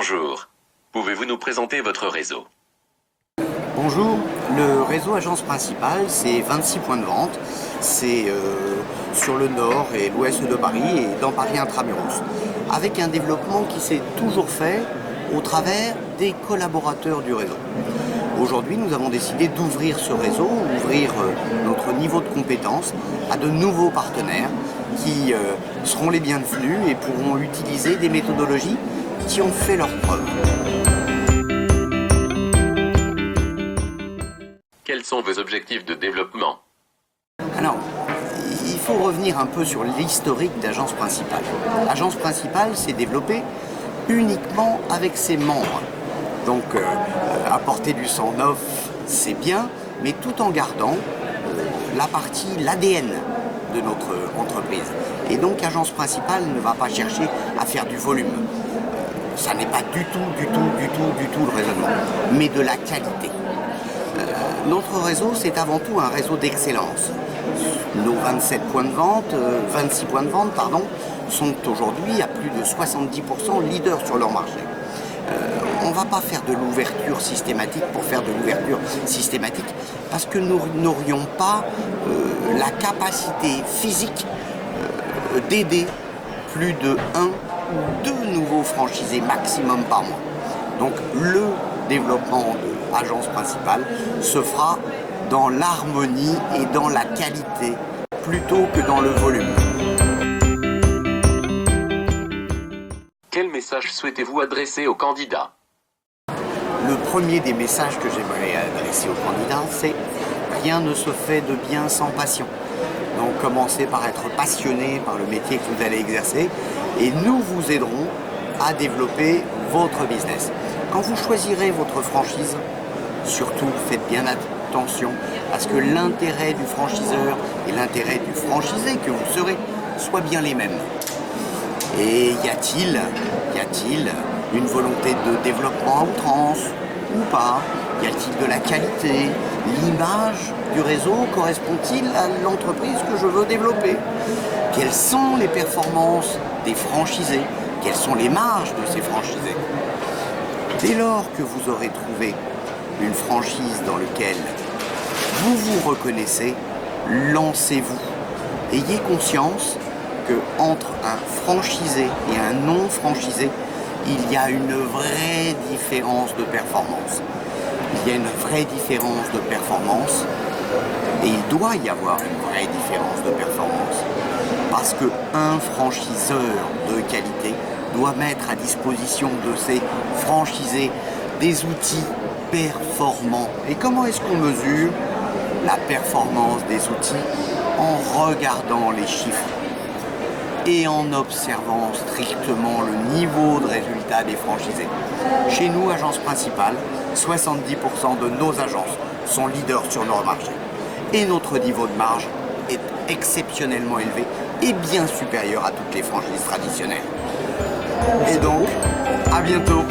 Bonjour. Pouvez-vous nous présenter votre réseau? Bonjour, le réseau Agence Principale, c'est 26 points de vente. C'est sur le nord et l'ouest de Paris et dans Paris intramuros. Avec un développement qui s'est toujours fait au travers des collaborateurs du réseau. Aujourd'hui, nous avons décidé d'ouvrir ce réseau, ouvrir notre niveau de compétence à de nouveaux partenaires qui seront les bienvenus et pourront utiliser des méthodologies qui ont fait leurs preuves. Quels sont vos objectifs de développement? Alors, il faut revenir un peu sur l'historique d'Agence Principale. Agence Principale s'est développée uniquement avec ses membres. Donc, apporter du sang neuf, c'est bien, mais tout en gardant l'ADN de notre entreprise. Et donc, Agence Principale ne va pas chercher à faire du volume. Ça n'est pas du tout le raisonnement, mais de la qualité. Notre réseau, c'est avant tout un réseau d'excellence. Nos 26 points de vente, sont aujourd'hui à plus de 70% leaders sur leur marché. On ne va pas faire de l'ouverture systématique pour faire de l'ouverture systématique parce que nous n'aurions pas la capacité physique d'aider plus de 1 ou 2 nouveaux franchisés maximum par mois. Donc le développement de l'agence principale se fera dans l'harmonie et dans la qualité plutôt que dans le volume. Quel message souhaitez-vous adresser aux candidats? Le premier des messages que j'aimerais adresser aux candidats, c'est « Rien ne se fait de bien sans passion ». Donc commencez par être passionné par le métier que vous allez exercer et nous vous aiderons à développer votre business. Quand vous choisirez votre franchise, surtout faites bien attention à ce que l'intérêt du franchiseur et l'intérêt du franchisé que vous serez soient bien les mêmes. Et y a-t-il une volonté de développement à outrance ou pas? Y a-t-il de la qualité? L'image du réseau correspond-il à l'entreprise que je veux développer? Quelles sont les performances des franchisés? Quelles sont les marges de ces franchisés? Dès lors que vous aurez trouvé une franchise dans laquelle vous vous reconnaissez, lancez-vous. Ayez conscience qu'entre un franchisé et un non-franchisé, il y a une vraie différence de performance. Il y a une vraie différence de performance et il doit y avoir une vraie différence de performance parce qu'un franchiseur de qualité doit mettre à disposition de ses franchisés des outils performants. Et comment est-ce qu'on mesure la performance des outils? En regardant les chiffres et en observant strictement le niveau de résultat des franchisés. Chez nous, Agence Principale, 70% de nos agences sont leaders sur leur marché. Et notre niveau de marge est exceptionnellement élevé et bien supérieur à toutes les franchises traditionnelles. Et donc, à bientôt!